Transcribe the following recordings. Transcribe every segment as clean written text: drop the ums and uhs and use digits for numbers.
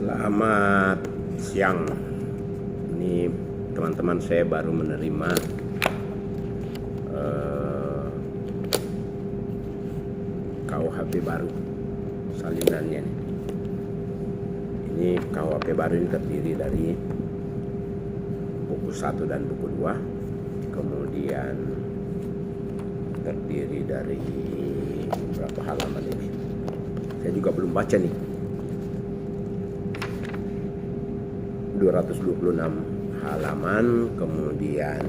Selamat siang. Ini teman-teman, saya baru menerima KUHP baru salinannya nih. Ini KUHP baru ini terdiri dari buku 1 dan buku 2, kemudian terdiri dari berapa halaman ini, saya juga belum baca nih. 226 halaman, kemudian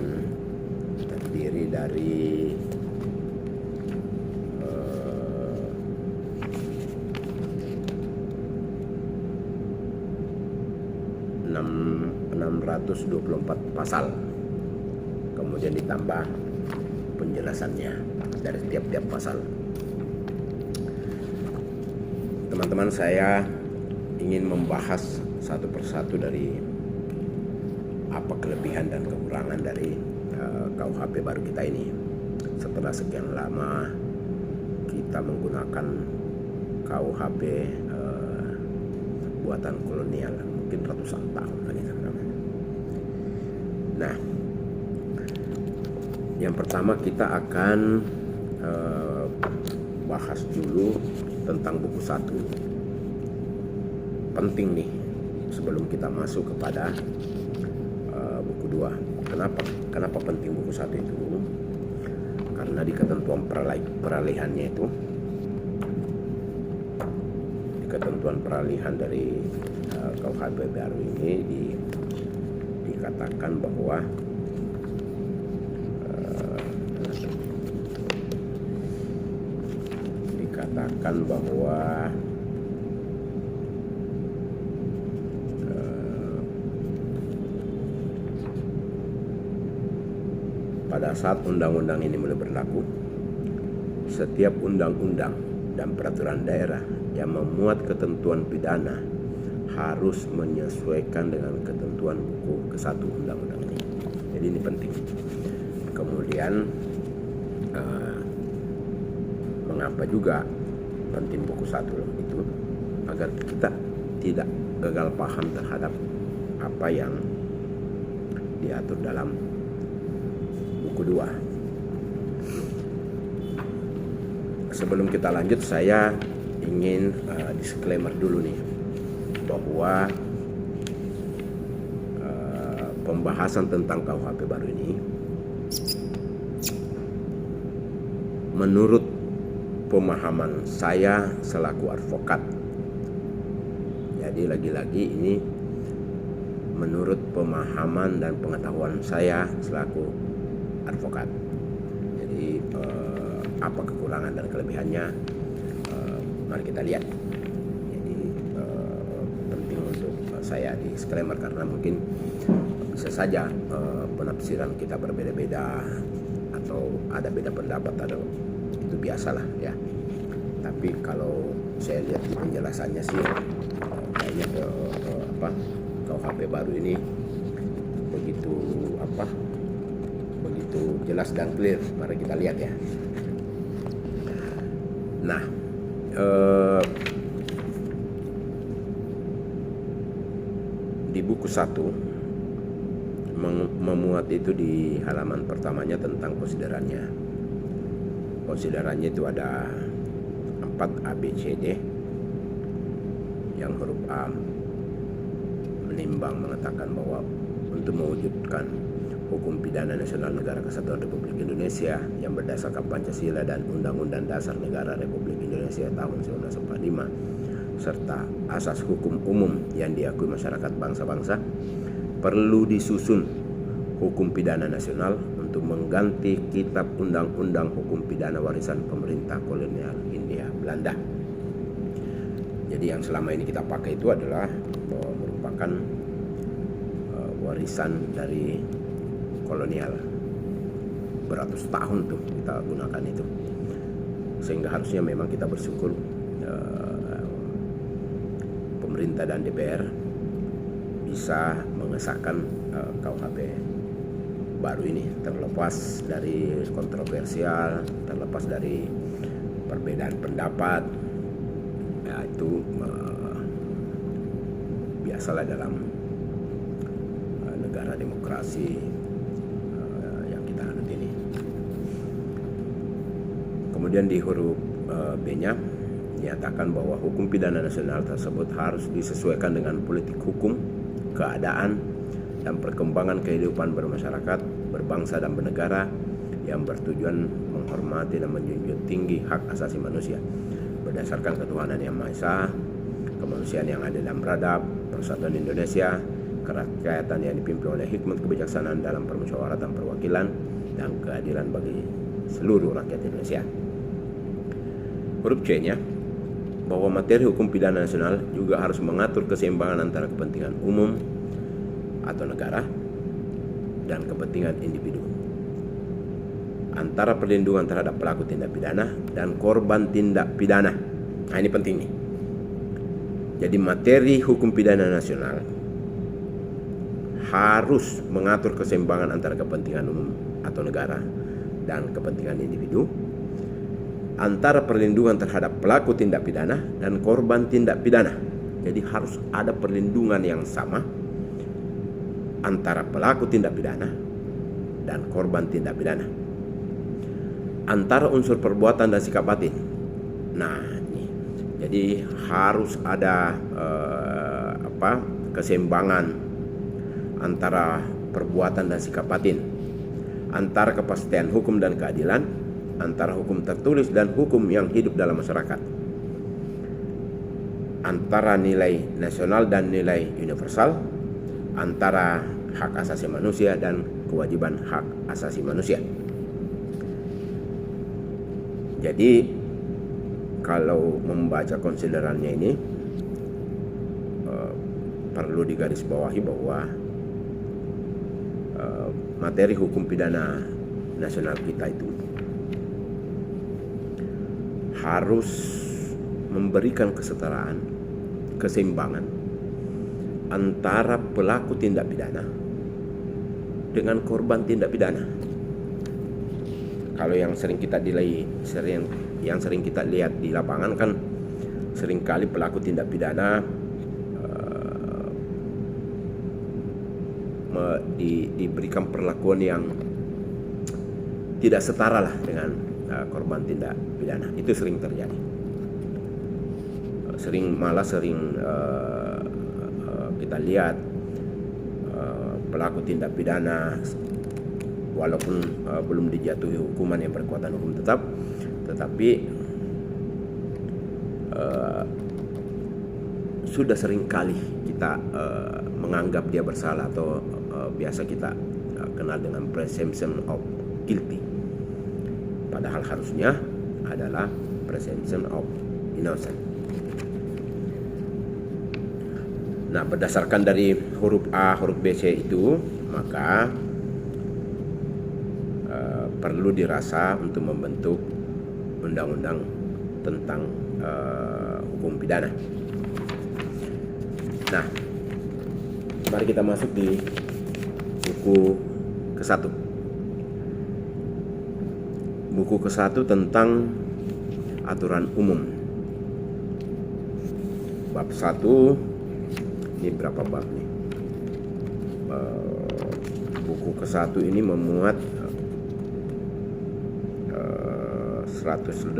terdiri dari 624 pasal, kemudian ditambah penjelasannya dari tiap-tiap pasal. Teman-teman, saya ingin membahas satu persatu dari apa kelebihan dan kekurangan dari KUHP baru kita ini. Setelah sekian lama kita menggunakan KUHP buatan kolonial, mungkin ratusan tahun kan itu. Nah, yang pertama kita akan bahas dulu tentang buku 1. Penting nih sebelum kita masuk kepada buku 2. Kenapa penting buku 1 itu? Karena di ketentuan peralihannya itu, di ketentuan peralihan dari KUHP baru ini dikatakan bahwa pada saat undang-undang ini mulai berlaku, setiap undang-undang dan peraturan daerah yang memuat ketentuan pidana harus menyesuaikan dengan ketentuan buku ke-1 undang-undang ini. Jadi ini penting. Kemudian mengapa juga penting buku 1 itu? Agar kita tidak gagal paham terhadap apa yang diatur dalam buku 2. Sebelum kita lanjut, saya ingin disclaimer dulu nih, bahwa pembahasan tentang KUHP baru ini menurut pemahaman saya selaku advokat. Jadi lagi-lagi ini menurut pemahaman dan pengetahuan saya selaku advokat. Jadi apa kekurangan dan kelebihannya, mari kita lihat. Jadi penting untuk saya disclaimer karena mungkin bisa saja penafsiran kita berbeda-beda atau ada beda pendapat, itu biasalah ya. Tapi kalau saya lihat di penjelasannya sih kayaknya KUHP baru ini begitu jelas dan clear. Mari kita lihat ya. Nah, di buku 1 memuat itu di halaman pertamanya tentang konsiderannya. Konsiderannya itu ada 4 ABCD. Yang huruf A menimbang mengatakan bahwa untuk mewujudkan hukum pidana nasional Negara Kesatuan Republik Indonesia yang berdasarkan Pancasila dan Undang-Undang Dasar Negara Republik Indonesia tahun 1945 serta asas hukum umum yang diakui masyarakat bangsa-bangsa, perlu disusun hukum pidana nasional untuk mengganti Kitab Undang-Undang Hukum Pidana Warisan Pemerintah Kolonial Hindia Belanda. Jadi yang selama ini kita pakai itu adalah merupakan warisan dari kolonial. Beratus tahun tuh kita gunakan itu. Sehingga harusnya memang kita bersyukur pemerintah dan DPR bisa mengesahkan KUHP baru ini, terlepas dari kontroversial, terlepas dari perbedaan pendapat, ya itu biasalah dalam negara demokrasi yang kita anut ini. Kemudian di huruf B-nya dinyatakan bahwa hukum pidana nasional tersebut harus disesuaikan dengan politik hukum, keadaan, dan perkembangan kehidupan bermasyarakat, berbangsa dan bernegara yang bertujuan menghormati dan menjunjung tinggi hak asasi manusia berdasarkan ketuhanan yang Maha Esa, kemanusiaan yang adil dan beradab, persatuan Indonesia, kerakyatan yang dipimpin oleh hikmat kebijaksanaan dalam permusyawaratan perwakilan, dan keadilan bagi seluruh rakyat Indonesia. Huruf C-nya, bahwa materi hukum pidana nasional juga harus mengatur keseimbangan antara kepentingan umum atau negara dan kepentingan individu, antara perlindungan terhadap pelaku tindak pidana dan korban tindak pidana. Nah, ini penting nih. Jadi materi hukum pidana nasional harus mengatur keseimbangan antara kepentingan umum atau negara dan kepentingan individu, antara perlindungan terhadap pelaku tindak pidana dan korban tindak pidana. Jadi harus ada perlindungan yang sama antara pelaku tindak pidana dan korban tindak pidana, antara unsur perbuatan dan sikap batin. Nah, ini jadi harus ada keseimbangan antara perbuatan dan sikap batin, antara kepastian hukum dan keadilan, antara hukum tertulis dan hukum yang hidup dalam masyarakat, antara nilai nasional dan nilai universal, antara hak asasi manusia dan kewajiban hak asasi manusia. Jadi kalau membaca konsiderannya ini perlu digarisbawahi bahwa materi hukum pidana nasional kita itu harus memberikan kesetaraan, keseimbangan antara pelaku tindak pidana dengan korban tindak pidana. Kalau yang sering kita lihat di lapangan kan seringkali pelaku tindak pidana diberikan perlakuan yang tidak setara lah dengan korban tindak pidana. Itu sering terjadi. Sering kita lihat pelaku tindak pidana walaupun belum dijatuhi hukuman yang berkekuatan hukum tetap, tetapi sudah sering kali kita menganggap dia bersalah, atau biasa kita kenal dengan presumption of guilty, padahal harusnya adalah presumption of innocent. Nah, berdasarkan dari huruf A, huruf B, C itu, maka perlu dirasa untuk membentuk undang-undang tentang hukum pidana. Nah, mari kita masuk di buku ke-1. Buku ke-1 tentang aturan umum. Bab 1, ini berapa bab nih? Buku ke-1 ini memuat 187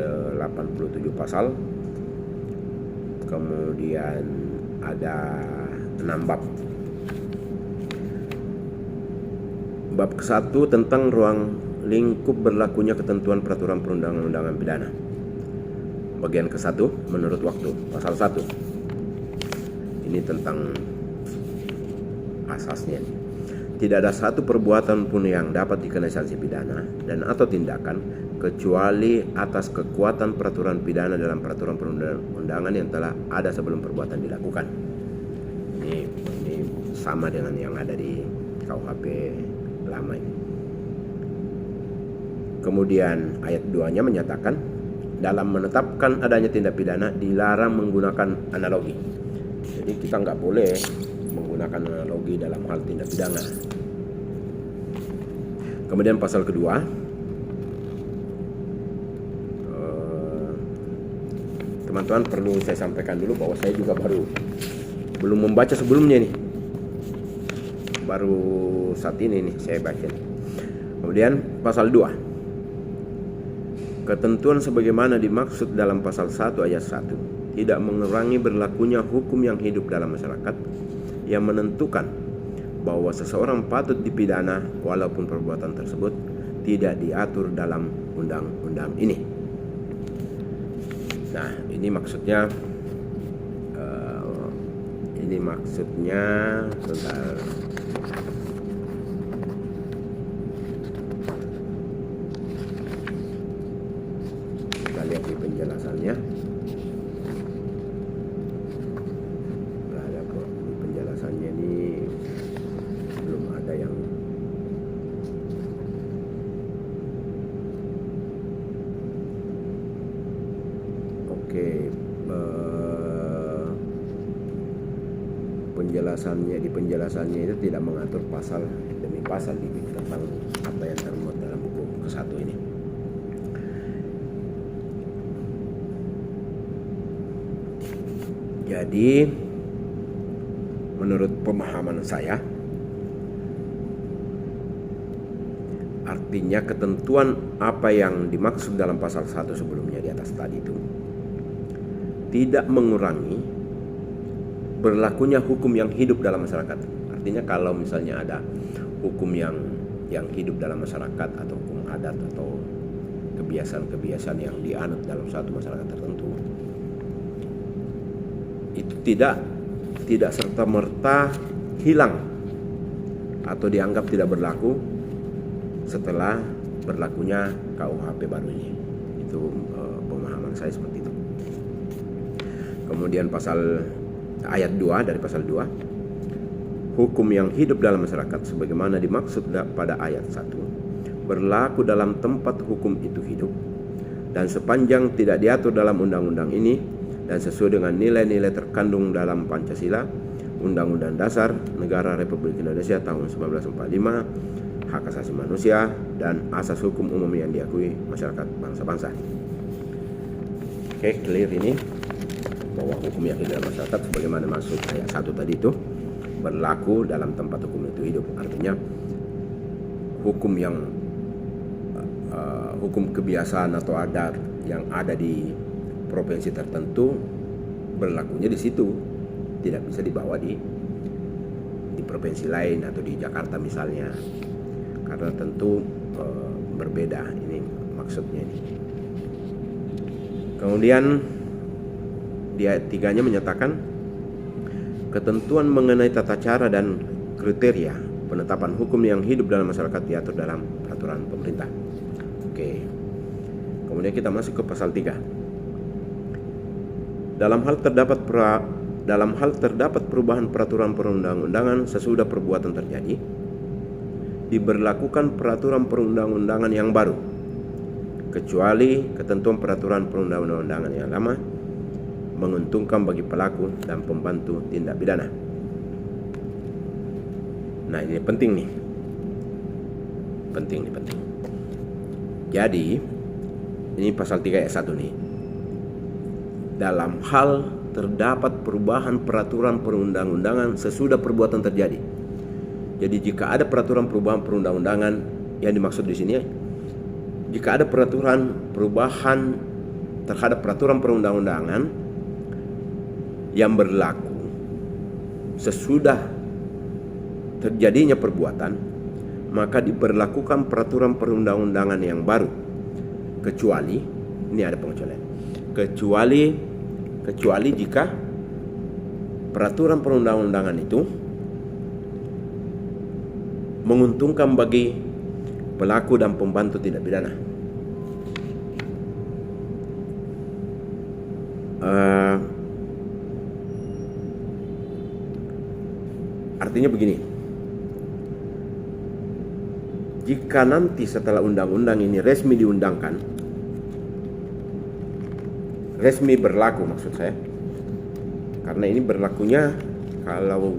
pasal, kemudian ada 6 bab. Bab ke-1 tentang ruang lingkup berlakunya ketentuan peraturan perundang-undangan pidana. Bagian ke-1 menurut waktu, pasal 1. Ini tentang asasnya. Tidak ada satu perbuatan pun yang dapat dikenai sanksi pidana dan atau tindakan kecuali atas kekuatan peraturan pidana dalam peraturan perundang-undangan yang telah ada sebelum perbuatan dilakukan. Ini sama dengan yang ada di KUHP lama ini. Kemudian ayat 2-nya menyatakan dalam menetapkan adanya tindak pidana dilarang menggunakan analogi. Jadi kita nggak boleh menggunakan analogi dalam hal tindak pidana. Kemudian pasal kedua, teman-teman perlu saya sampaikan dulu bahwa saya juga baru belum membaca sebelumnya nih, baru saat ini nih saya baca nih. Kemudian pasal 2, ketentuan sebagaimana dimaksud dalam pasal 1 ayat 1 tidak mengurangi berlakunya hukum yang hidup dalam masyarakat yang menentukan bahwa seseorang patut dipidana walaupun perbuatan tersebut tidak diatur dalam undang-undang ini. Nah, ini maksudnya sebentar. Kita lihat di penjelasannya. Di penjelasannya ini belum ada yang penjelasannya itu tidak mengatur pasal demi pasal tentang apa yang termuat dalam buku ke-1 ini. Jadi menurut pemahaman saya, artinya ketentuan apa yang dimaksud dalam pasal 1 sebelumnya di atas tadi itu tidak mengurangi berlakunya hukum yang hidup dalam masyarakat. Artinya kalau misalnya ada hukum yang hidup dalam masyarakat atau hukum adat atau kebiasaan-kebiasaan yang dianut dalam suatu masyarakat tertentu, itu tidak serta-merta hilang atau dianggap tidak berlaku setelah berlakunya KUHP baru ini. Itu pemahaman saya seperti itu. Kemudian ayat 2 dari pasal 2, hukum yang hidup dalam masyarakat sebagaimana dimaksud pada ayat 1 berlaku dalam tempat hukum itu hidup, dan sepanjang tidak diatur dalam undang-undang ini dan sesuai dengan nilai-nilai terkandung dalam Pancasila, Undang-Undang Dasar Negara Republik Indonesia tahun 1945, hak asasi manusia, dan asas hukum umum yang diakui masyarakat bangsa-bangsa. Oke, clear ini bahwa hukum yang hidup dalam masyarakat sebagaimana maksud ayat 1 tadi itu berlaku dalam tempat hukum itu hidup. Artinya hukum kebiasaan atau adat yang ada di provinsi tertentu berlakunya di situ, tidak bisa dibawa di provinsi lain atau di Jakarta misalnya, karena tentu berbeda. Ini maksudnya ini. Kemudian di ayat 3-nya menyatakan ketentuan mengenai tata cara dan kriteria penetapan hukum yang hidup dalam masyarakat diatur dalam peraturan pemerintah. Oke. Kemudian kita masuk ke pasal 3. Dalam hal terdapat perubahan peraturan perundang-undangan sesudah perbuatan terjadi, diberlakukan peraturan perundang-undangan yang baru, kecuali ketentuan peraturan perundang-undangan yang lama menguntungkan bagi pelaku dan pembantu tindak pidana. Nah, ini penting nih. Penting. Jadi, ini pasal 3 ayat 1 nih. Dalam hal terdapat perubahan peraturan perundang-undangan sesudah perbuatan terjadi. Jadi jika ada peraturan perubahan perundang-undangan yang dimaksud di sini, jika ada perubahan terhadap peraturan perundang-undangan yang berlaku sesudah terjadinya perbuatan, maka diberlakukan peraturan perundang-undangan yang baru, kecuali, ini ada pengecualian, kecuali jika peraturan perundang-undangan itu menguntungkan bagi pelaku dan pembantu tindak pidana. Artinya begini, jika nanti setelah undang-undang ini resmi diundangkan, resmi berlaku maksud saya, karena ini berlakunya, kalau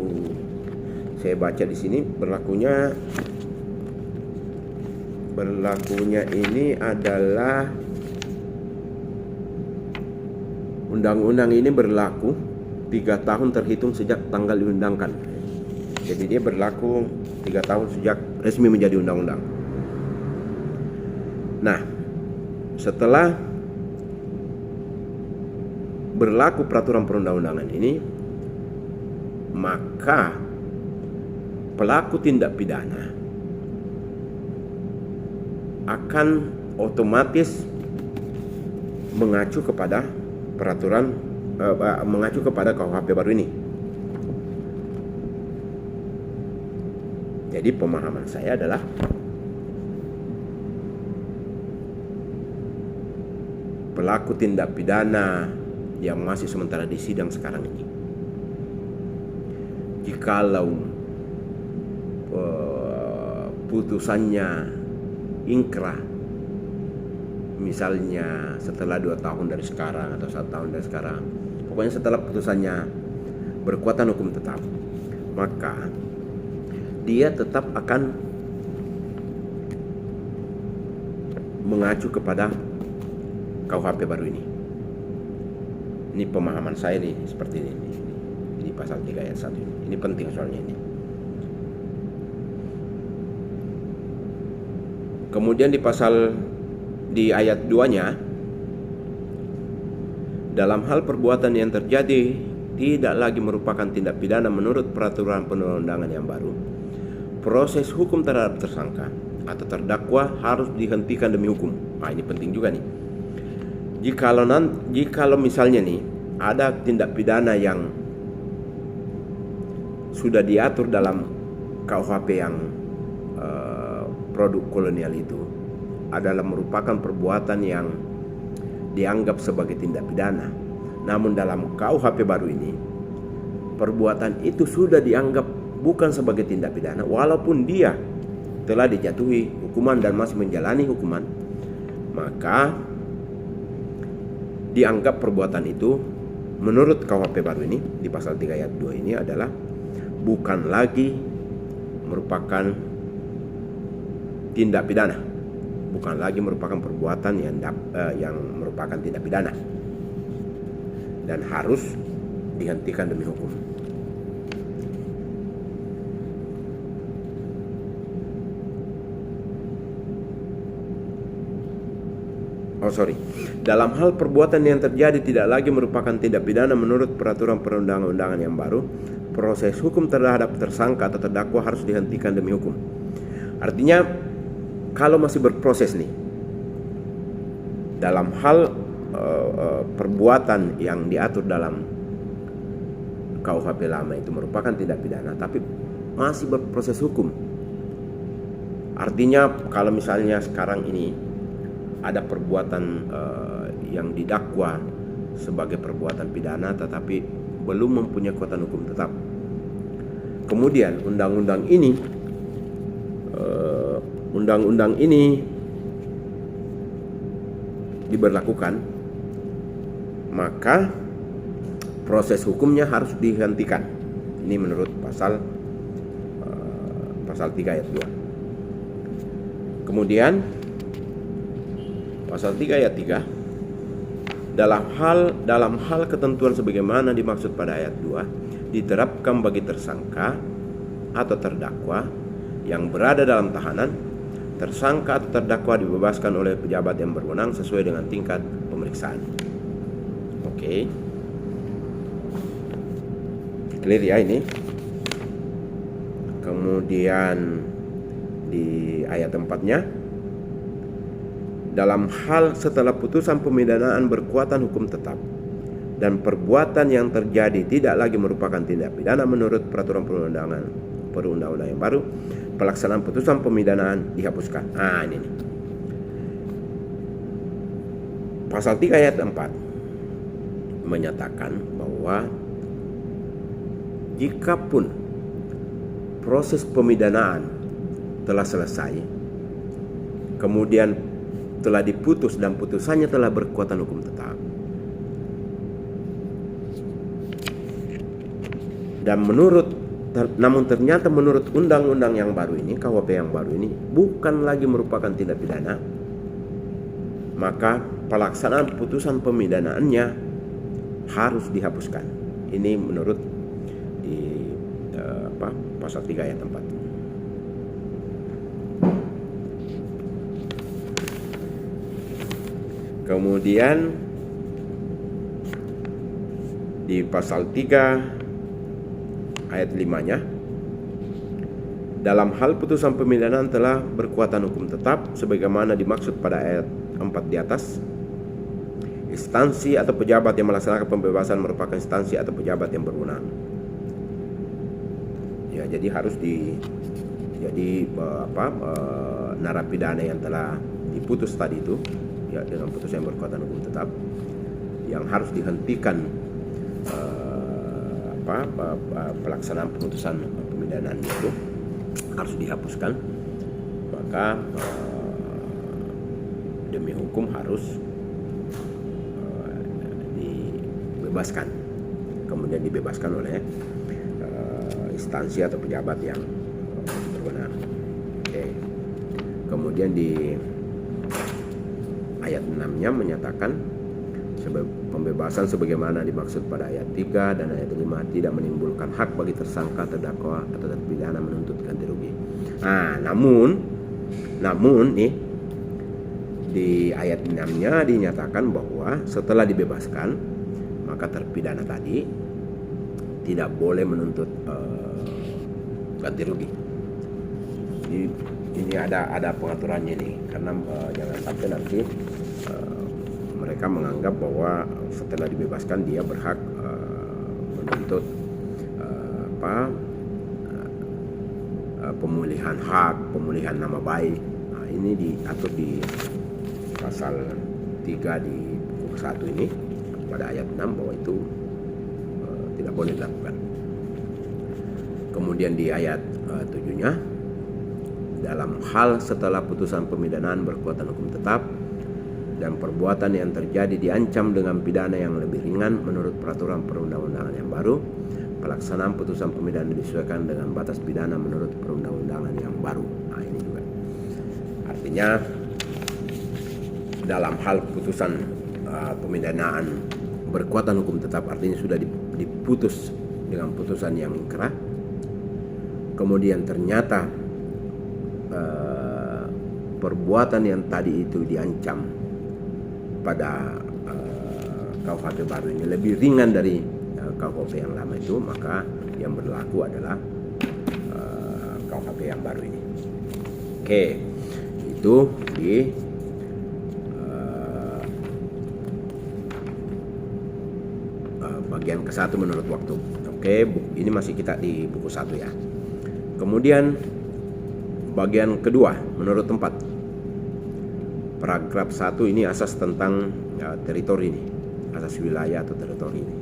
saya baca di sini berlakunya ini adalah undang-undang ini berlaku 3 tahun terhitung sejak tanggal diundangkan. Jadi dia berlaku 3 tahun sejak resmi menjadi undang-undang. Nah, setelah berlaku peraturan perundang-undangan ini, maka pelaku tindak pidana akan otomatis mengacu kepada peraturan mengacu kepada KUHP baru ini. Jadi pemahaman saya adalah pelaku tindak pidana yang masih sementara di sidang sekarang ini, jikalau putusannya ingkrah, misalnya setelah 2 tahun dari sekarang atau 1 tahun dari sekarang, pokoknya setelah putusannya berkekuatan hukum tetap, maka dia tetap akan mengacu kepada KUHP baru ini. Ini pemahaman saya nih, seperti ini. Ini pasal 3 ayat 1 ini. Ini penting soalnya ini. Kemudian di ayat 2-nya, dalam hal perbuatan yang terjadi tidak lagi merupakan tindak pidana menurut peraturan perundang-undangan yang baru, proses hukum terhadap tersangka atau terdakwa harus dihentikan demi hukum. Nah, ini penting juga nih. Jikalau misalnya nih ada tindak pidana yang sudah diatur dalam KUHP yang produk kolonial itu adalah merupakan perbuatan yang dianggap sebagai tindak pidana. Namun dalam KUHP baru ini, perbuatan itu sudah dianggap bukan sebagai tindak pidana, walaupun dia telah dijatuhi hukuman dan masih menjalani hukuman, maka dianggap perbuatan itu menurut KUHP baru ini di pasal 3 ayat 2 ini adalah bukan lagi merupakan tindak pidana, bukan lagi merupakan perbuatan yang merupakan tindak pidana dan harus dihentikan demi hukum. Dalam hal perbuatan yang terjadi tidak lagi merupakan tindak pidana menurut peraturan perundang-undangan yang baru, proses hukum terhadap tersangka atau terdakwa harus dihentikan demi hukum. Artinya, kalau masih berproses nih dalam hal perbuatan yang diatur dalam KUHP lama itu merupakan tindak pidana, tapi masih berproses hukum. Artinya kalau misalnya sekarang ini ada perbuatan yang didakwa sebagai perbuatan pidana tetapi belum mempunyai kekuatan hukum tetap, kemudian undang-undang ini diberlakukan, maka proses hukumnya harus dihentikan. Ini menurut pasal 3 ayat 2. Kemudian pasal 3 ayat 3, dalam hal ketentuan sebagaimana dimaksud pada ayat 2 diterapkan bagi tersangka atau terdakwa yang berada dalam tahanan. Tersangka atau terdakwa dibebaskan oleh pejabat yang berwenang sesuai dengan tingkat pemeriksaan. Oke. Clear ya ini. Kemudian di ayat 4-nya, dalam hal setelah putusan pemidanaan berkekuatan hukum tetap dan perbuatan yang terjadi tidak lagi merupakan tindak pidana menurut peraturan perundang-undangan yang baru, pelaksanaan putusan pemidanaan dihapuskan. Nah, ini nih. Pasal 3 ayat 4 menyatakan bahwa jikapun proses pemidanaan telah selesai, kemudian telah diputus dan putusannya telah berkekuatan hukum tetap, dan namun ternyata menurut undang-undang yang baru ini, KUHP yang baru ini, bukan lagi merupakan tindak pidana, maka pelaksanaan putusan pemidanaannya harus dihapuskan. Ini menurut di pasal 3 ayat 4. Kemudian di pasal 3 ayat 5-nya, dalam hal putusan pemidanaan telah berkekuatan hukum tetap sebagaimana dimaksud pada ayat 4 di atas. Instansi atau pejabat yang melaksanakan pembebasan merupakan instansi atau pejabat yang berwenang. Ya, jadi harus narapidana yang telah diputus tadi itu, ya, dengan putusan yang berkekuatan hukum tetap, yang harus dihentikan pelaksanaan putusan pemidanaan itu harus dihapuskan, maka demi hukum harus dibebaskan, kemudian dibebaskan oleh instansi atau pejabat yang berwenang. Oke. Kemudian di ayat 6-nya menyatakan pembebasan sebagaimana dimaksud pada ayat 3 dan ayat 5 tidak menimbulkan hak bagi tersangka, terdakwa atau terpidana menuntut ganti rugi. Namun nih di ayat 6-nya dinyatakan bahwa setelah dibebaskan maka terpidana tadi tidak boleh menuntut ganti rugi. Ini ada pengaturannya nih, karena jangan sampai nanti mereka menganggap bahwa setelah dibebaskan dia berhak menuntut pemulihan hak, pemulihan nama baik. Nah, ini diatur di pasal 3 di buku 1 ini pada ayat 6 bahwa itu tidak boleh dilakukan. Kemudian di ayat 7-nya, dalam hal setelah putusan pemidanaan berkekuatan hukum tetap dan perbuatan yang terjadi diancam dengan pidana yang lebih ringan menurut peraturan perundang-undangan yang baru, pelaksanaan putusan pemidanaan disesuaikan dengan batas pidana menurut perundang-undangan yang baru. Nah, ini juga artinya dalam hal putusan pemidanaan berkekuatan hukum tetap, artinya sudah diputus dengan putusan yang inkrah, kemudian ternyata perbuatan yang tadi itu diancam pada KUHP baru ini lebih ringan dari KUHP yang lama itu, maka yang berlaku adalah KUHP yang baru ini. Oke, itu di bagian ke-1 menurut waktu. Oke, ini masih kita di buku 1 ya. Kemudian bagian kedua menurut tempat. Paragraf 1 ini asas tentang teritori ini, asas wilayah atau teritori ini.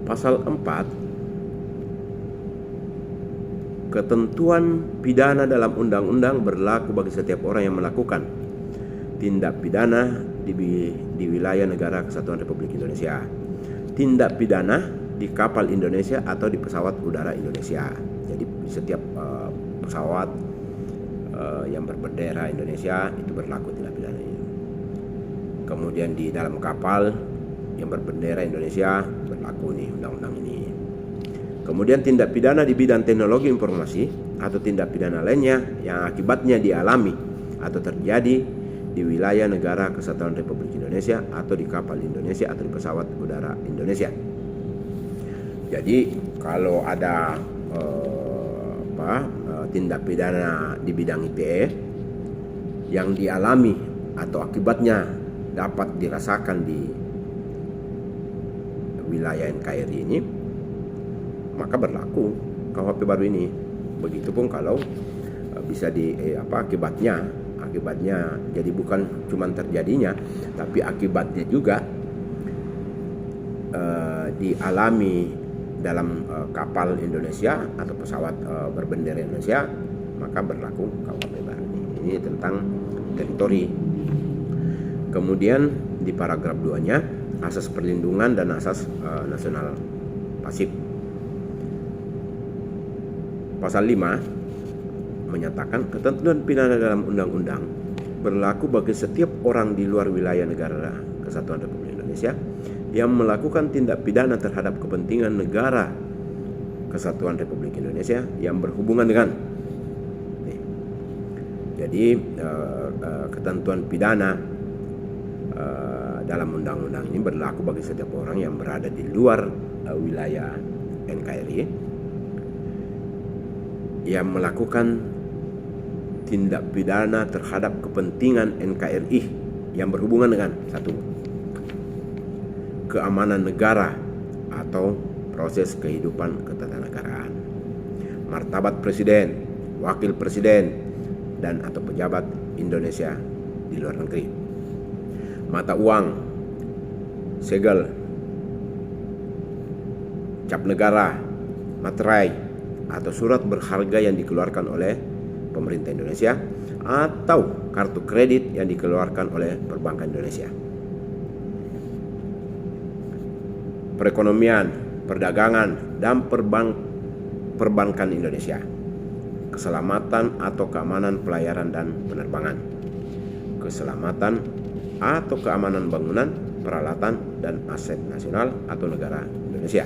Pasal 4, ketentuan pidana dalam undang-undang berlaku bagi setiap orang yang melakukan tindak pidana di wilayah negara kesatuan Republik Indonesia, tindak pidana di kapal Indonesia atau di pesawat udara Indonesia. Jadi setiap pesawat yang berbendera Indonesia itu berlaku tindak pidana ini. Kemudian di dalam kapal yang berbendera Indonesia berlaku nih undang-undang ini. Kemudian tindak pidana di bidang teknologi informasi atau tindak pidana lainnya yang akibatnya dialami atau terjadi di wilayah negara kesatuan Republik Indonesia atau di kapal Indonesia atau di pesawat udara Indonesia. Jadi kalau ada tindak pidana di bidang ITE yang dialami atau akibatnya dapat dirasakan di wilayah NKRI ini, maka berlaku KUHP baru ini. Begitupun kalau bisa akibatnya jadi bukan cuma terjadinya, tapi akibatnya juga dialami dalam kapal Indonesia atau pesawat berbendera Indonesia, maka berlaku KUHP baru ini. Ini tentang teritori. Kemudian di paragraf 2-nya asas perlindungan dan asas nasional pasif. Pasal 5 menyatakan ketentuan pidana dalam undang-undang berlaku bagi setiap orang di luar wilayah negara kesatuan Republik Indonesia yang melakukan tindak pidana terhadap kepentingan negara kesatuan Republik Indonesia yang berhubungan dengan. Jadi ketentuan pidana dalam undang-undang ini berlaku bagi setiap orang yang berada di luar wilayah NKRI yang melakukan tindak pidana terhadap kepentingan NKRI yang berhubungan dengan satu, keamanan negara atau proses kehidupan ketatanegaraan, martabat presiden, wakil presiden, dan atau pejabat Indonesia di luar negeri, mata uang, segel, cap negara, materai, atau surat berharga yang dikeluarkan oleh pemerintah Indonesia atau kartu kredit yang dikeluarkan oleh perbankan Indonesia. Perekonomian, perdagangan, dan perbankan Indonesia. Keselamatan atau keamanan pelayaran dan penerbangan. Keselamatan atau keamanan bangunan, peralatan, dan aset nasional atau negara Indonesia.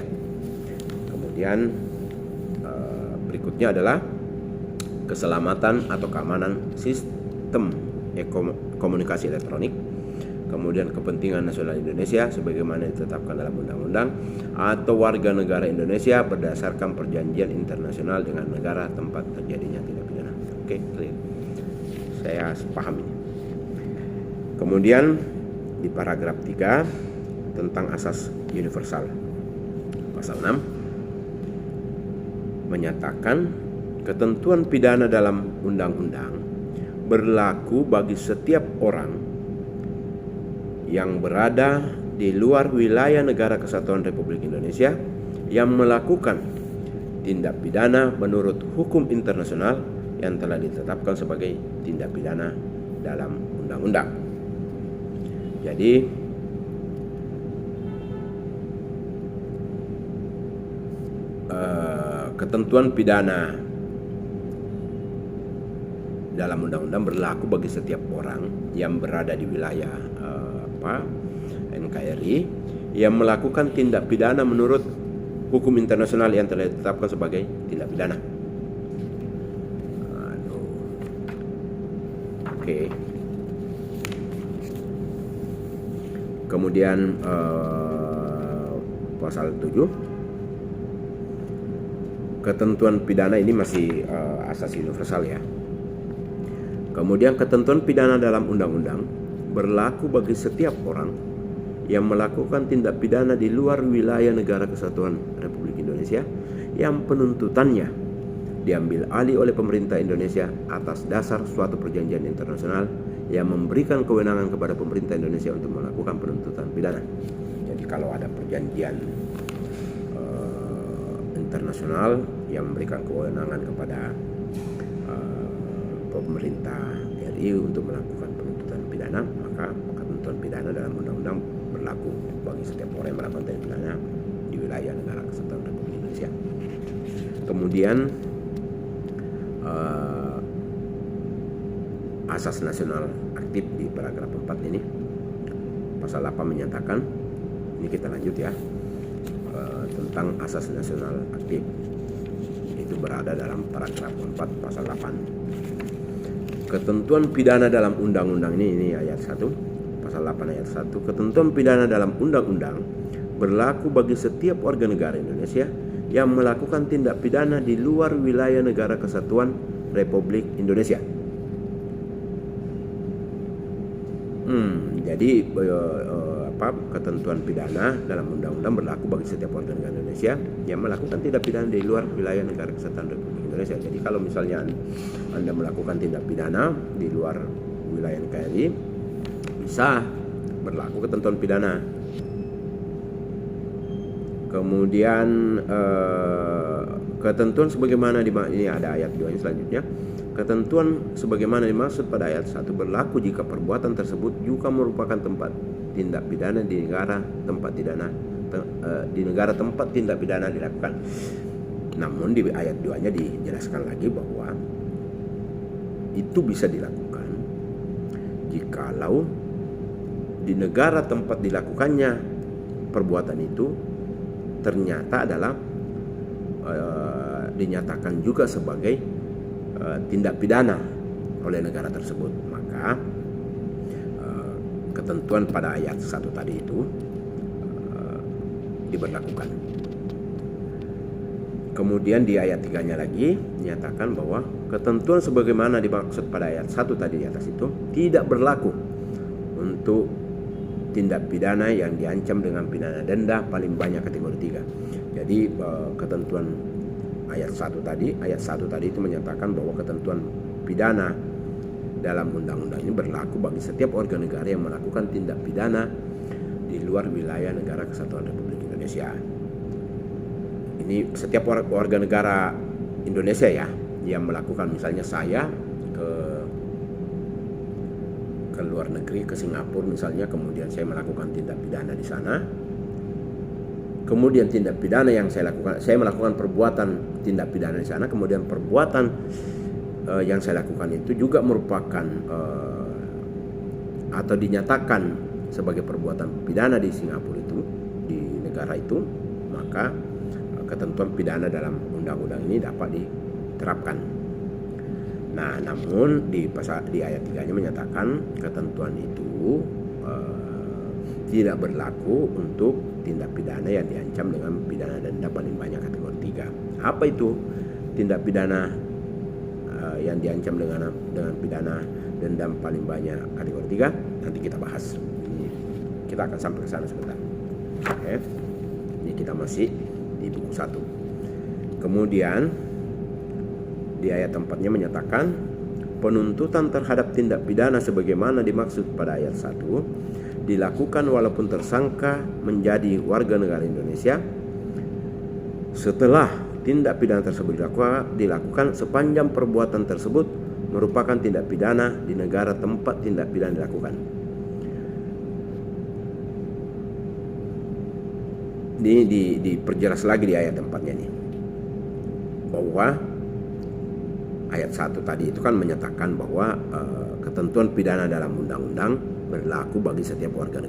Kemudian berikutnya adalah keselamatan atau keamanan sistem komunikasi elektronik, kemudian kepentingan nasional Indonesia sebagaimana ditetapkan dalam undang-undang atau warga negara Indonesia berdasarkan perjanjian internasional dengan negara tempat terjadinya tindak pidana. Oke, clear. Saya paham ini. Kemudian di paragraf 3 tentang asas universal. Pasal 6 menyatakan ketentuan pidana dalam undang-undang berlaku bagi setiap orang yang berada di luar wilayah negara kesatuan Republik Indonesia yang melakukan tindak pidana menurut hukum internasional yang telah ditetapkan sebagai tindak pidana dalam undang-undang. Jadi ketentuan pidana dalam undang-undang berlaku bagi setiap orang yang berada di wilayah NKRI yang melakukan tindak pidana menurut hukum internasional yang telah ditetapkan sebagai tindak pidana. Oke. Kemudian pasal 7, ketentuan pidana ini masih asas universal ya. Kemudian ketentuan pidana dalam undang-undang berlaku bagi setiap orang yang melakukan tindak pidana di luar wilayah negara kesatuan Republik Indonesia yang penuntutannya diambil alih oleh pemerintah Indonesia atas dasar suatu perjanjian internasional yang memberikan kewenangan kepada pemerintah Indonesia untuk melakukan penuntutan pidana. Jadi kalau ada perjanjian internasional yang memberikan kewenangan kepada pemerintah RI untuk melakukan penuntutan pidana, maka ketentuan pidana dalam undang-undang berlaku bagi setiap orang yang melakukan tindak pidana di wilayah negara kesatuan Republik Indonesia. Kemudian asas nasional aktif di paragraf 4 ini, pasal 8 menyatakan, ini kita lanjut ya, tentang asas nasional aktif. Itu berada dalam paragraf 4 pasal 8. Ketentuan pidana dalam undang-undang ini ayat 1, pasal 8 ayat 1, ketentuan pidana dalam undang-undang berlaku bagi setiap warga negara Indonesia yang melakukan tindak pidana di luar wilayah negara kesatuan Republik Indonesia. Jadi ketentuan pidana dalam undang-undang berlaku bagi setiap warga negara Indonesia yang melakukan tindak pidana di luar wilayah negara kesatuan Republik Indonesia. Jadi kalau misalnya Anda melakukan tindak pidana di luar wilayah NKRI, bisa berlaku ketentuan pidana. Kemudian ketentuan sebagaimana ini ada ayat 2 selanjutnya. Ketentuan sebagaimana dimaksud pada ayat 1 berlaku jika perbuatan tersebut juga merupakan tempat tindak pidana di negara tempat tindak pidana dilakukan. Namun di ayat 2-nya dijelaskan lagi bahwa itu bisa dilakukan jikalau di negara tempat dilakukannya perbuatan itu ternyata adalah dinyatakan juga sebagai tindak pidana oleh negara tersebut. Maka ketentuan pada ayat 1 tadi itu diberlakukan. Kemudian di ayat 3-nya lagi menyatakan bahwa ketentuan sebagaimana dimaksud pada ayat 1 tadi di atas itu tidak berlaku untuk tindak pidana yang diancam dengan pidana denda paling banyak kategori 3. Jadi ketentuan ayat 1 tadi itu menyatakan bahwa ketentuan pidana dalam undang-undang ini berlaku bagi setiap warga negara yang melakukan tindak pidana di luar wilayah negara kesatuan Republik Indonesia. Ini setiap warga negara Indonesia ya yang melakukan, misalnya saya ke luar negeri, ke Singapura misalnya, kemudian saya melakukan tindak pidana di sana. Kemudian tindak pidana yang saya melakukan perbuatan tindak pidana di sana, kemudian perbuatan yang saya lakukan itu juga merupakan atau dinyatakan sebagai perbuatan pidana di Singapura itu, di negara itu, maka ketentuan pidana dalam undang-undang ini dapat diterapkan. Nah, namun di ayat 3-nya menyatakan ketentuan itu tidak berlaku untuk tindak pidana yang diancam dengan pidana denda paling banyak kategori 3. Apa itu tindak pidana yang diancam dengan pidana denda paling banyak kategori 3? Nanti kita bahas. Kita akan sampai ke sana sebentar. Oke. Ini kita masih di buku 1. Kemudian di ayat 4-nya menyatakan penuntutan terhadap tindak pidana sebagaimana dimaksud pada ayat 1 dilakukan walaupun tersangka menjadi warga negara Indonesia setelah tindak pidana tersebut dilakukan sepanjang perbuatan tersebut merupakan tindak pidana di negara tempat tindak pidana dilakukan. Ini diperjelas lagi di ayat 4-nya nih, bahwa ayat 1 tadi itu kan menyatakan bahwa ketentuan pidana dalam undang-undang berlaku bagi setiap warga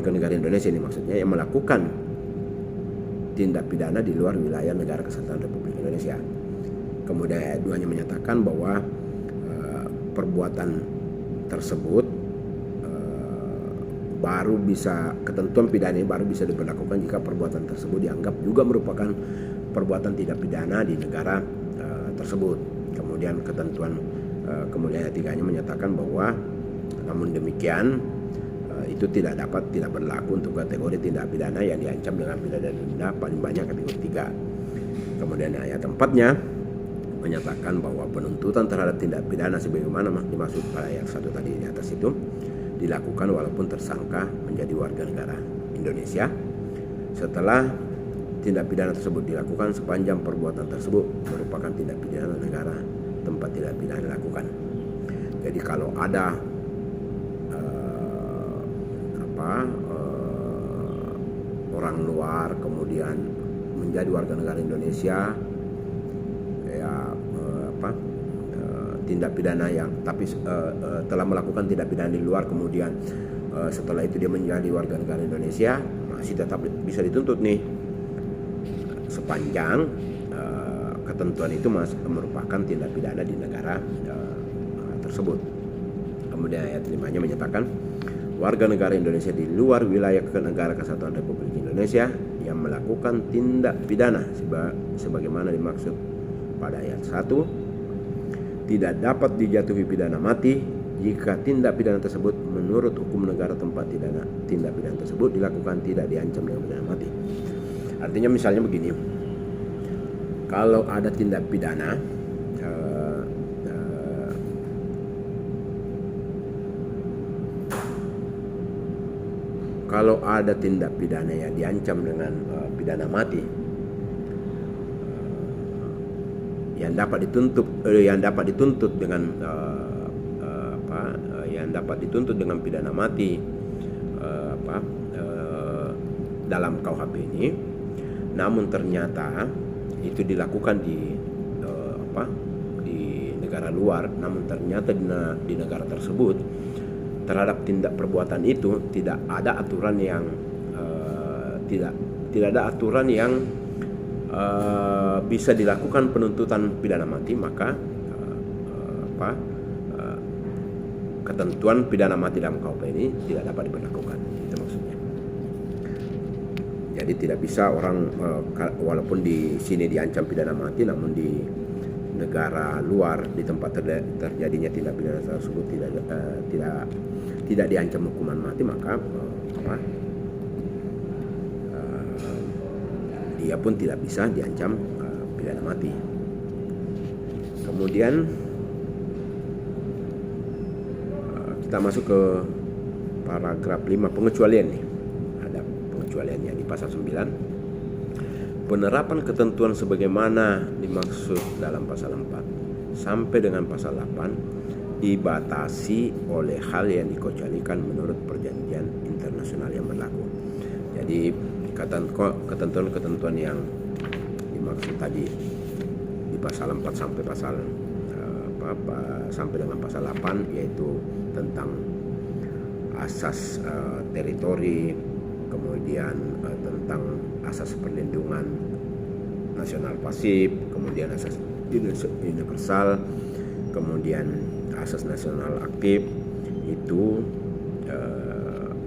negara Indonesia, ini maksudnya, yang melakukan tindak pidana di luar wilayah negara kesatuan Republik Indonesia. Kemudian ayat 2-nya menyatakan bahwa perbuatan tersebut ketentuan pidana ini baru bisa diberlakukan jika perbuatan tersebut dianggap juga merupakan perbuatan tidak pidana di negara tersebut. Kemudian kemudian ayat 3-nya menyatakan bahwa namun demikian itu tidak berlaku untuk kategori tindak pidana yang diancam dengan pidana denda paling banyak kategori 3. Kemudian ayat 4-nya menyatakan bahwa penuntutan terhadap tindak pidana sebagaimana dimaksud pada ayat 1 tadi di atas itu dilakukan walaupun tersangka menjadi warga negara Indonesia setelah tindak pidana tersebut dilakukan sepanjang perbuatan tersebut merupakan tindak pidana negara tempat tindak pidana dilakukan. Jadi kalau ada orang luar kemudian menjadi warga negara Indonesia tindak pidana yang telah melakukan tindak pidana di luar, kemudian setelah itu dia menjadi warga negara Indonesia, masih tetap bisa dituntut nih sepanjang ketentuan itu merupakan tindak pidana di negara tersebut. Kemudian ayat 5-nya menyatakan warga negara Indonesia di luar wilayah negara kesatuan Republik Indonesia yang melakukan tindak pidana sebagaimana dimaksud pada ayat 1 tidak dapat dijatuhi pidana mati jika tindak pidana tersebut menurut hukum negara tempat tindak pidana tersebut dilakukan tidak diancam dengan pidana mati. Artinya misalnya begini, kalau ada tindak pidana yang diancam dengan pidana mati yang dapat dituntut dengan pidana mati dalam KUHP ini, namun ternyata itu dilakukan di negara luar, namun ternyata di negara tersebut terhadap tindak perbuatan itu tidak ada aturan yang tidak ada aturan yang bisa dilakukan penuntutan pidana mati, maka ketentuan pidana mati dalam KUHP ini tidak dapat diberlakukan. Itu maksudnya. Jadi tidak bisa orang walaupun di sini diancam pidana mati, namun di negara luar di tempat terjadinya tindak pidana tersebut tidak diancam hukuman mati, maka dia pun tidak bisa diancam pidana mati. Kemudian kita masuk ke paragraf 5 pengecualian nih. Ada pengecualiannya di pasal 9. Penerapan ketentuan sebagaimana dimaksud dalam pasal 4 sampai dengan pasal 8 dibatasi oleh hal yang dikecualikan menurut perjanjian internasional yang berlaku. Jadi ketentuan-ketentuan yang dimaksud tadi di pasal 4 sampai pasal sampai dengan pasal 8, yaitu tentang asas teritori, kemudian tentang asas perlindungan nasional pasif, kemudian asas universal, kemudian asas nasional aktif, itu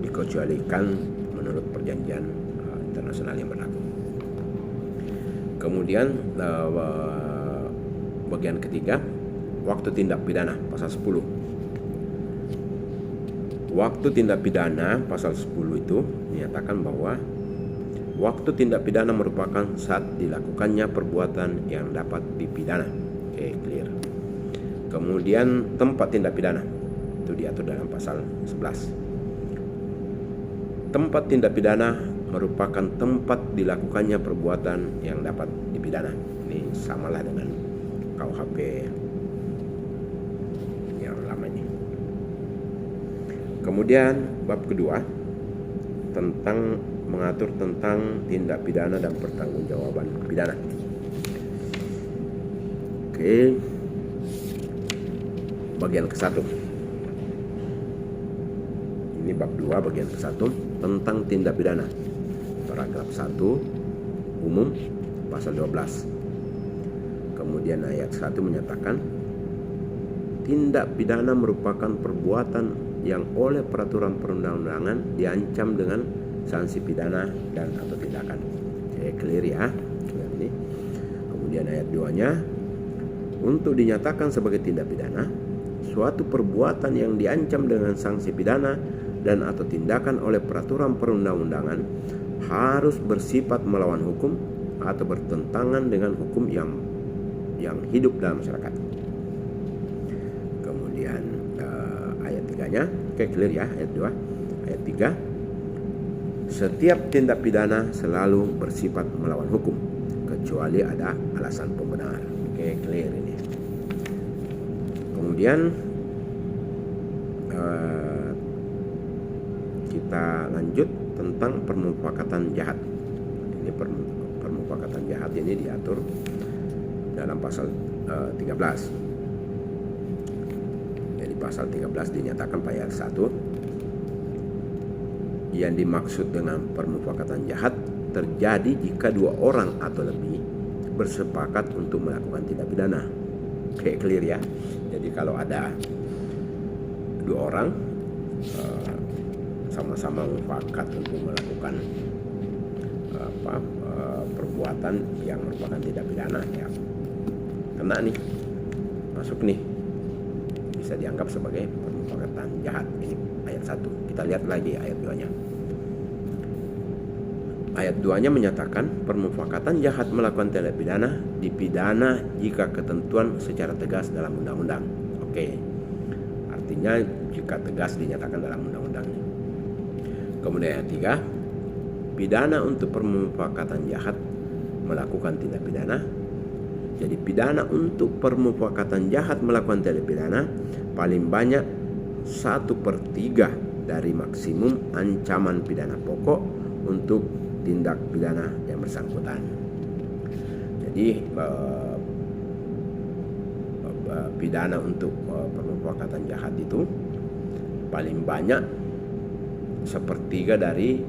dikecualikan menurut perjanjian internasional yang berlaku. Kemudian bagian ketiga, waktu tindak pidana pasal 10. Waktu tindak pidana pasal 10 itu menyatakan bahwa waktu tindak pidana merupakan saat dilakukannya perbuatan yang dapat dipidana. Oke, clear. Kemudian tempat tindak pidana itu diatur dalam pasal 11. Tempat tindak pidana merupakan tempat dilakukannya perbuatan yang dapat dipidana. Ini samalah dengan KUHP yang lama ini. Kemudian bab kedua tentang mengatur tentang tindak pidana dan pertanggungjawaban pidana. Oke. Bagian ke-1. Ini bab 2 bagian ke-1 tentang tindak pidana. Paragraf 1 umum pasal 12. Kemudian ayat 1 menyatakan tindak pidana merupakan perbuatan yang oleh peraturan perundang-undangan diancam dengan sanksi pidana dan atau tindakan. Oke, clear ya. Clear ini. Kemudian ayat 2-nya, untuk dinyatakan sebagai tindak pidana, suatu perbuatan yang diancam dengan sanksi pidana dan atau tindakan oleh peraturan perundang-undangan harus bersifat melawan hukum atau bertentangan dengan hukum yang hidup dalam masyarakat. Kemudian ayat 3-nya, oke, clear ya, ayat 2. Ayat 3, setiap tindak pidana selalu bersifat melawan hukum kecuali ada alasan pembenar. Oke, clear ini. Kemudian kita lanjut tentang permufakatan jahat. Ini permufakatan jahat ini diatur dalam pasal 13. Jadi pasal 13 dinyatakan pada ayat 1, yang dimaksud dengan permufakatan jahat terjadi jika dua orang atau lebih bersepakat untuk melakukan tindak pidana. Oke, clear ya. Jadi kalau ada dua orang sama-sama mufakat untuk melakukan perbuatan yang merupakan tindak pidana, ya kena nih, masuk nih, bisa dianggap sebagai permufakatan jahat. Ini ayat 1. Kita lihat lagi ayat 2-nya. Ayat 2-nya menyatakan permufakatan jahat melakukan tindak pidana dipidana jika ketentuan secara tegas dalam undang-undang. Oke. Artinya jika tegas dinyatakan dalam undang-undang. Kemudian ayat 3, pidana untuk permufakatan jahat melakukan tindak pidana. Jadi pidana untuk permufakatan jahat melakukan tindak pidana paling banyak 1/3 dari maksimum ancaman pidana pokok untuk tindak pidana yang bersangkutan. Jadi pidana untuk permufakatan jahat itu paling banyak sepertiga dari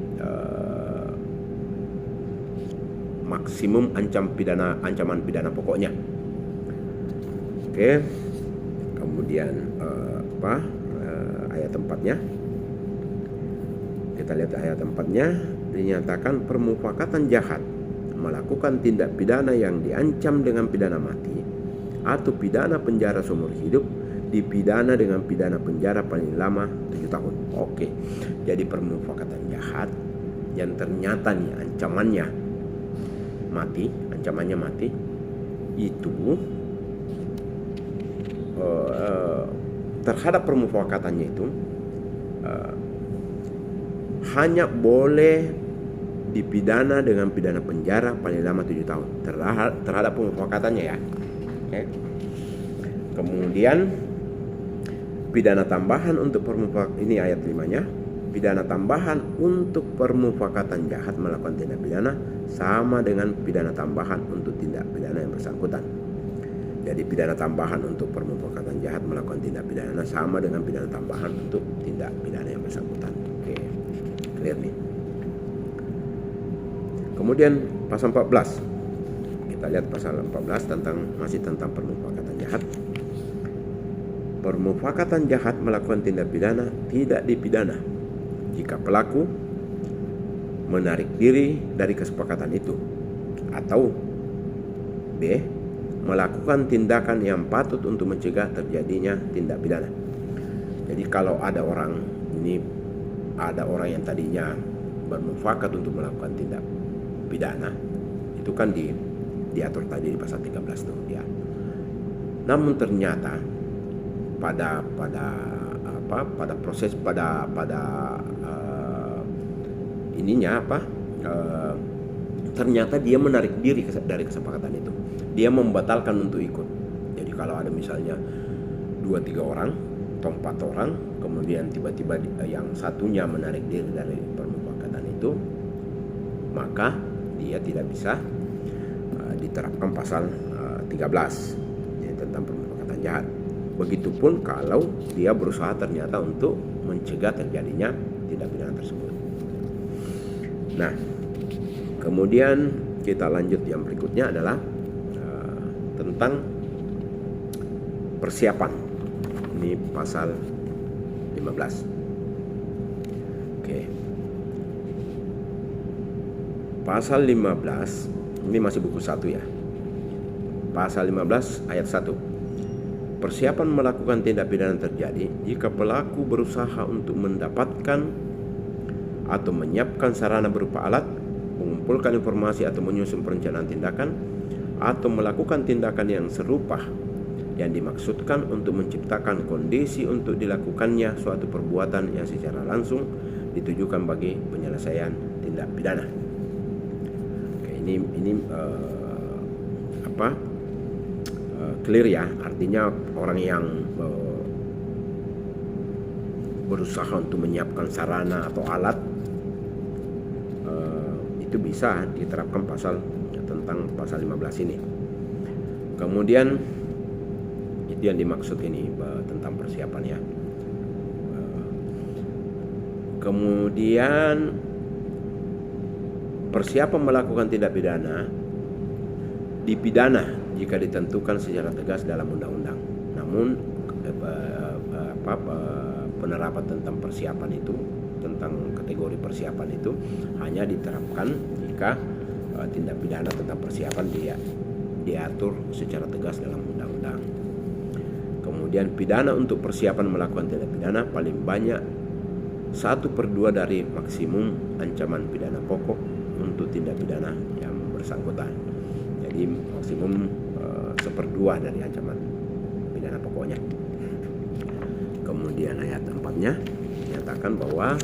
maksimum ancaman pidana pokoknya. Oke. Kemudian ayat 4-nya. Kita lihat ayat 4-nya, dinyatakan permufakatan jahat melakukan tindak pidana yang diancam dengan pidana mati atau pidana penjara seumur hidup, dipidana dengan pidana penjara paling lama 7 tahun. Oke. Jadi permufakatan jahat yang ternyata nih ancamannya mati itu terhadap permufakatannya itu hanya boleh dipidana dengan pidana penjara paling lama 7 tahun terhadap permufakatannya ya. Oke. Kemudian pidana tambahan untuk permufakatan, ini ayat 5-nya. Pidana tambahan untuk permufakatan jahat melakukan tindak pidana sama dengan pidana tambahan untuk tindak pidana yang bersangkutan. Jadi pidana tambahan untuk permufakatan jahat melakukan tindak pidana sama dengan pidana tambahan untuk tindak pidana yang bersangkutan. Oke, clear nih. Kemudian pasal 14. Kita lihat pasal 14 masih tentang permufakatan jahat. Permufakatan jahat melakukan tindak pidana tidak dipidana jika pelaku menarik diri dari kesepakatan itu atau B. melakukan tindakan yang patut untuk mencegah terjadinya tindak pidana. Jadi kalau ada orang yang tadinya bermufakat untuk melakukan tindak pidana, itu kan diatur tadi di pasal 13 tuh ya. Namun ternyata pada proses ternyata dia menarik diri dari kesepakatan itu. Dia membatalkan untuk ikut. Jadi kalau ada misalnya 2-3 orang atau 4 orang, kemudian tiba-tiba yang satunya menarik diri dari permufakatan itu, maka dia tidak bisa diterapkan pasal 13 yaitu tentang permufakatan jahat. Begitupun kalau dia berusaha ternyata untuk mencegah terjadinya tindak pidana tersebut. Nah, kemudian kita lanjut, yang berikutnya adalah tentang persiapan. Ini pasal 15. Oke. Pasal 15 ini masih buku 1 ya. Pasal 15 ayat 1. Persiapan melakukan tindak pidana terjadi jika pelaku berusaha untuk mendapatkan atau menyiapkan sarana berupa alat, mengumpulkan informasi atau menyusun perencanaan tindakan, atau melakukan tindakan yang serupa yang dimaksudkan untuk menciptakan kondisi untuk dilakukannya suatu perbuatan yang secara langsung ditujukan bagi penyelesaian tindak pidana. Oke, ini clear ya, artinya orang yang berusaha untuk menyiapkan sarana atau alat itu bisa diterapkan tentang pasal 15 ini. Kemudian itu yang dimaksud ini tentang persiapan ya. Kemudian persiapan melakukan tindak pidana dipidana jika ditentukan secara tegas dalam undang-undang. Namun penerapan tentang persiapan itu, tentang kategori persiapan itu hanya diterapkan jika tindak pidana tentang persiapan diatur secara tegas dalam undang-undang. Kemudian pidana untuk persiapan melakukan tindak pidana paling banyak 1/2 dari maksimum ancaman pidana pokok untuk tindak pidana yang bersangkutan. Jadi maksimum 1/2 dari ancaman pidana pokoknya. Kemudian ayat 4-nya menyatakan bahwa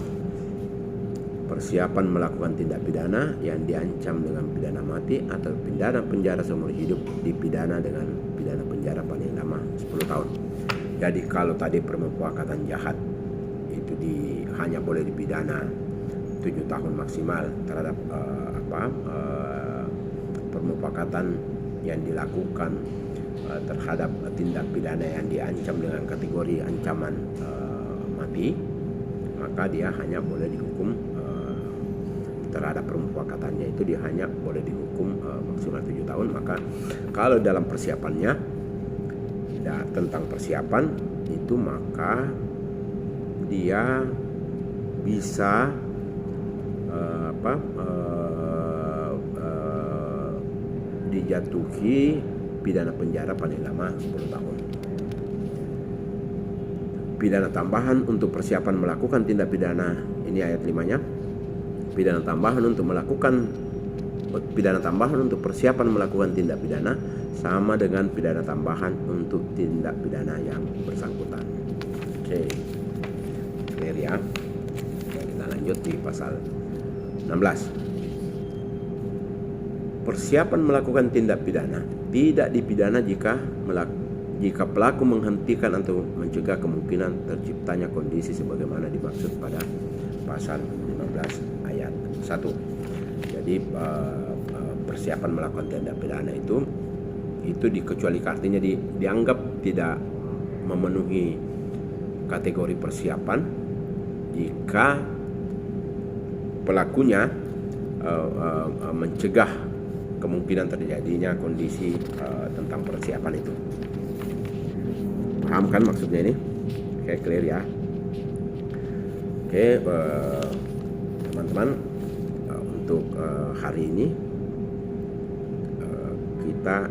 persiapan melakukan tindak pidana yang diancam dengan pidana mati atau pidana penjara seumur hidup dipidana dengan pidana penjara paling lama 10 tahun. Jadi kalau tadi permufakatan jahat itu hanya boleh dipidana 7 tahun maksimal terhadap permufakatan yang dilakukan terhadap tindak pidana yang diancam dengan kategori ancaman mati, maka dia hanya boleh dihukum terhadap permufakatannya itu dia hanya boleh dihukum maksimal 7 tahun. Maka kalau dalam persiapannya tentang persiapan itu, maka dia bisa dijatuhi pidana penjara paling lama 10 tahun. Pidana tambahan untuk persiapan melakukan tindak pidana, ini ayat 5-nya. Pidana tambahan untuk persiapan melakukan tindak pidana sama dengan pidana tambahan untuk tindak pidana yang bersangkutan. Oke, clear ya. Kita lanjut di pasal 16. Persiapan melakukan tindak pidana tidak dipidana jika pelaku menghentikan atau mencegah kemungkinan terciptanya kondisi sebagaimana dimaksud pada pasal 15 ayat 1. Jadi persiapan melakukan tindak pidana itu dikecualikan, artinya dianggap tidak memenuhi kategori persiapan jika pelakunya mencegah kemungkinan terjadinya kondisi tentang persiapan itu. Paham kan maksudnya ini? Oke, clear ya. Oke, teman-teman, untuk hari ini kita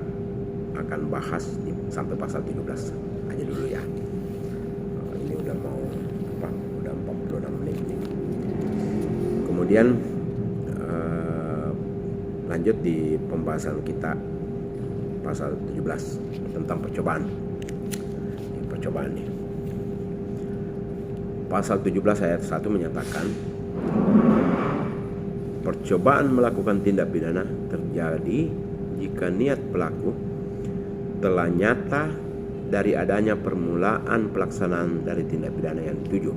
akan bahas sampai pasal 17 aja dulu ya. Ini udah mau udah 46 menit nih. Kemudian lanjut di pembahasan kita pasal 17 tentang percobaan. Percobaan nih. Pasal 17 ayat 1 menyatakan percobaan melakukan tindak pidana terjadi jika niat pelaku telah nyata dari adanya permulaan pelaksanaan dari tindak pidana yang dituju,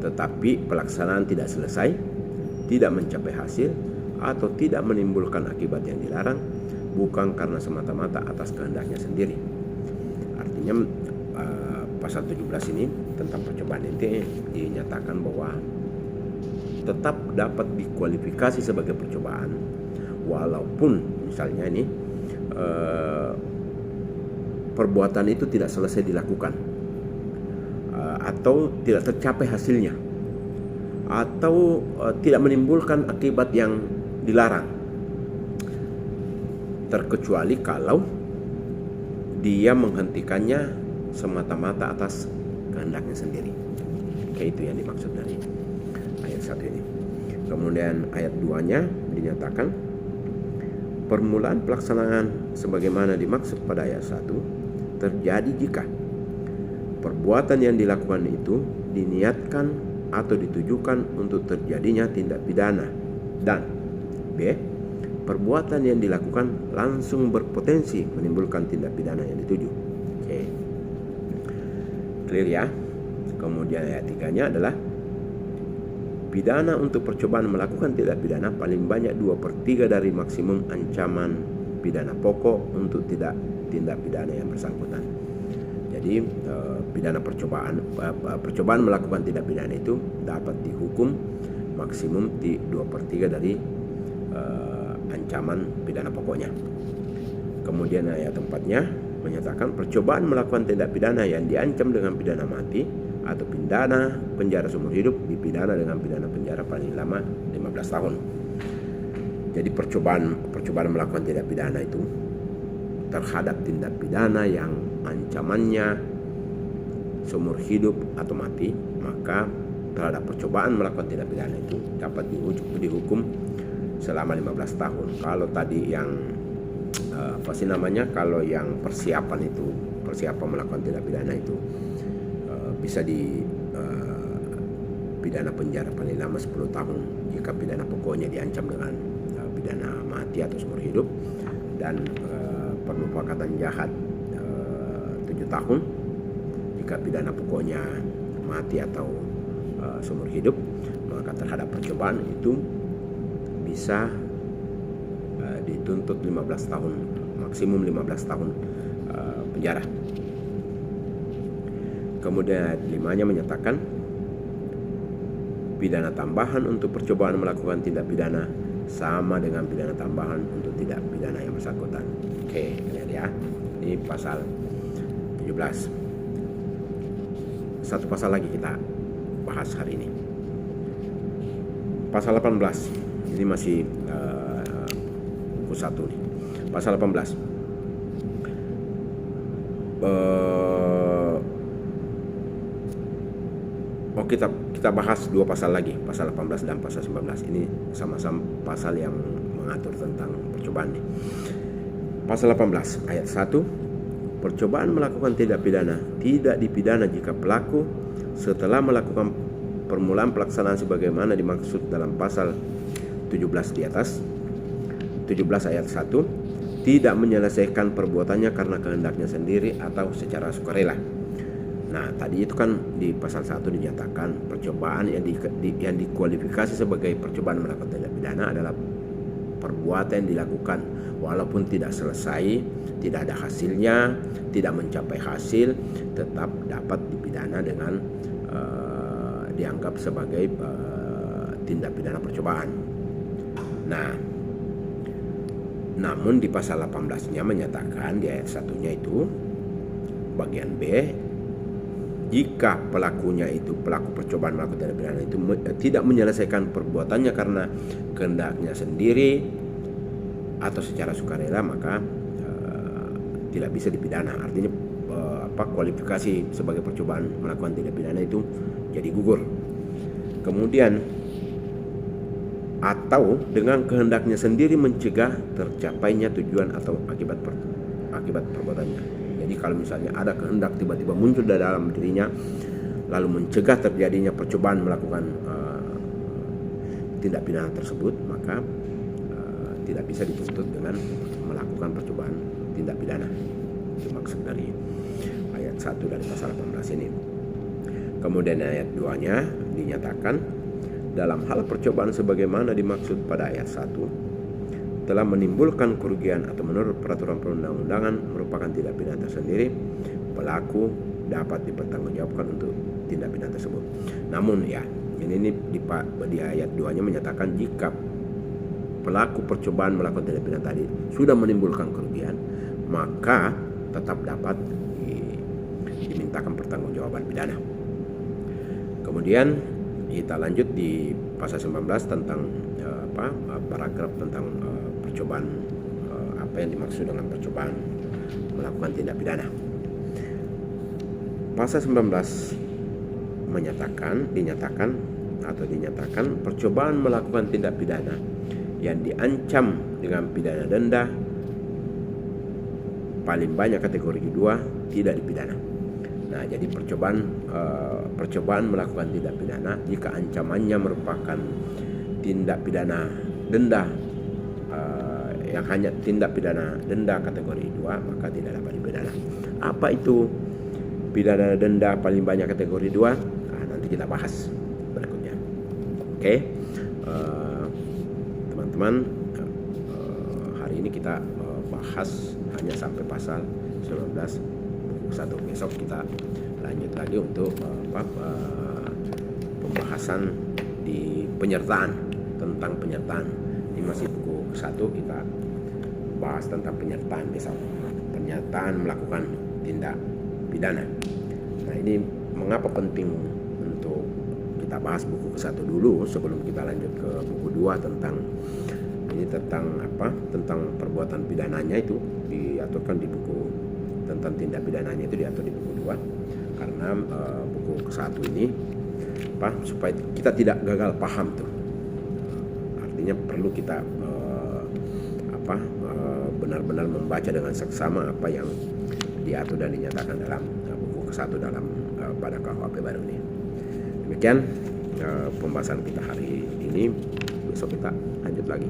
tetapi pelaksanaan tidak selesai, tidak mencapai hasil, atau tidak menimbulkan akibat yang dilarang, bukan karena semata-mata atas kehendaknya sendiri. Artinya pasal 17 ini tentang percobaan ini dinyatakan bahwa tetap dapat dikualifikasi sebagai percobaan walaupun misalnya ini perbuatan itu tidak selesai dilakukan, atau tidak tercapai hasilnya, atau tidak menimbulkan akibat yang dilarang, terkecuali kalau dia menghentikannya semata-mata atas kehendaknya sendiri. Oke, itu yang dimaksud dari ayat 1 ini. Kemudian ayat 2-nya dinyatakan permulaan pelaksanaan sebagaimana dimaksud pada ayat 1 terjadi jika perbuatan yang dilakukan itu diniatkan atau ditujukan untuk terjadinya tindak pidana, dan B, perbuatan yang dilakukan langsung berpotensi menimbulkan tindak pidana yang dituju. Oke, clear ya. Kemudian ayat 3-nya adalah pidana untuk percobaan melakukan tindak pidana paling banyak 2/3 dari maksimum ancaman pidana pokok untuk tindak pidana yang bersangkutan. Jadi pidana percobaan melakukan tindak pidana itu dapat dihukum maksimum di 2/3 dari ancaman pidana pokoknya. Kemudian ayat 4-nya menyatakan percobaan melakukan tindak pidana yang diancam dengan pidana mati atau pidana penjara seumur hidup dipidana dengan pidana penjara paling lama 15 tahun. Jadi percobaan melakukan tindak pidana itu terhadap tindak pidana yang ancamannya seumur hidup atau mati, maka terhadap percobaan melakukan tindak pidana itu dapat dihukum selama 15 tahun. Kalau tadi yang kalau yang persiapan melakukan tindak pidana itu bisa di pidana penjara paling lama 10 tahun jika pidana pokoknya diancam dengan pidana mati atau seumur hidup, dan permufakatan jahat 7 tahun jika pidana pokoknya mati atau seumur hidup. Maka terhadap percobaan itu bisa dituntut 15 tahun, maksimum 15 tahun penjara. Kemudian ayat 5-nya menyatakan pidana tambahan untuk percobaan melakukan tindak pidana sama dengan pidana tambahan untuk tindak pidana yang bersangkutan. Oke, lihat ya. Ini pasal 17. Satu pasal lagi kita bahas hari ini. Pasal 18. Ini masih buku 1 nih. Pasal 18. Kita bahas 2 pasal lagi, pasal 18 dan pasal 19. Ini sama-sama pasal yang mengatur tentang percobaan nih. Pasal 18 ayat 1, percobaan melakukan tindak pidana tidak dipidana jika pelaku setelah melakukan permulaan pelaksanaan sebagaimana dimaksud dalam pasal 17 di atas. 17 ayat 1, tidak menyelesaikan perbuatannya karena kehendaknya sendiri atau secara sukarela. Nah, tadi itu kan di pasal 1 dinyatakan percobaan yang dikualifikasi sebagai percobaan melakukan tindak pidana adalah perbuatan yang dilakukan walaupun tidak selesai, tidak ada hasilnya, tidak mencapai hasil, tetap dapat dipidana dengan dianggap sebagai tindak pidana percobaan. Nah, namun di pasal 18-nya menyatakan di ayat 1-nya itu bagian B, jika pelakunya itu pelaku percobaan melakukan tindak pidana itu tidak menyelesaikan perbuatannya karena kehendaknya sendiri atau secara sukarela, maka tidak bisa dipidana. Artinya kualifikasi sebagai percobaan melakukan tindak pidana itu jadi gugur. Kemudian atau dengan kehendaknya sendiri mencegah tercapainya tujuan atau akibat perbuatannya. Jadi kalau misalnya ada kehendak tiba-tiba muncul dari dalam dirinya lalu mencegah terjadinya percobaan melakukan tindak pidana tersebut, maka tidak bisa dituntut dengan melakukan percobaan tindak pidana. Itu maksud dari ayat 1 dari pasal 18 ini. Kemudian ayat 2-nya dinyatakan dalam hal percobaan sebagaimana dimaksud pada ayat 1 telah menimbulkan kerugian atau menurut peraturan perundang-undangan merupakan tindak pidana tersendiri, pelaku dapat dipertanggungjawabkan untuk tindak pidana tersebut. Namun ya, ini di ayat 2-nya menyatakan jika pelaku percobaan melakukan tindak pidana tadi sudah menimbulkan kerugian, maka tetap dapat dimintakan pertanggungjawaban pidana. Kemudian kita lanjut di pasal 19 tentang paragraf tentang percobaan, apa yang dimaksud dengan percobaan melakukan tindak pidana. Pasal 19 dinyatakan percobaan melakukan tindak pidana yang diancam dengan pidana denda paling banyak kategori 2 tidak dipidana. Nah, jadi percobaan melakukan tindak pidana jika ancamannya merupakan tindak pidana denda yang hanya tindak pidana denda kategori 2, maka tidak dapat dipidana. Apa itu pidana denda paling banyak kategori 2? Nah, nanti kita bahas berikutnya. Oke. Teman-teman, hari ini kita bahas hanya sampai pasal 19 buku 1. Besok kita lanjut lagi untuk pembahasan di penyertaan, tentang penyertaan. Ini masih buku 1, kita bahas tentang penyertaan besok. Penyertaan melakukan tindak pidana. Nah, ini mengapa penting untuk kita bahas buku ke-1 dulu sebelum kita lanjut ke buku 2 tentang tentang perbuatan pidananya itu diaturkan di buku tentang tindak pidananya itu diatur di buku 2 karena buku ke-1 ini supaya kita tidak gagal paham tuh. Artinya perlu kita benar-benar membaca dengan seksama apa yang diatur dan dinyatakan dalam buku ke-1 dalam pada KUHP baru ini. Demikian pembahasan kita hari ini. Besok kita lanjut lagi.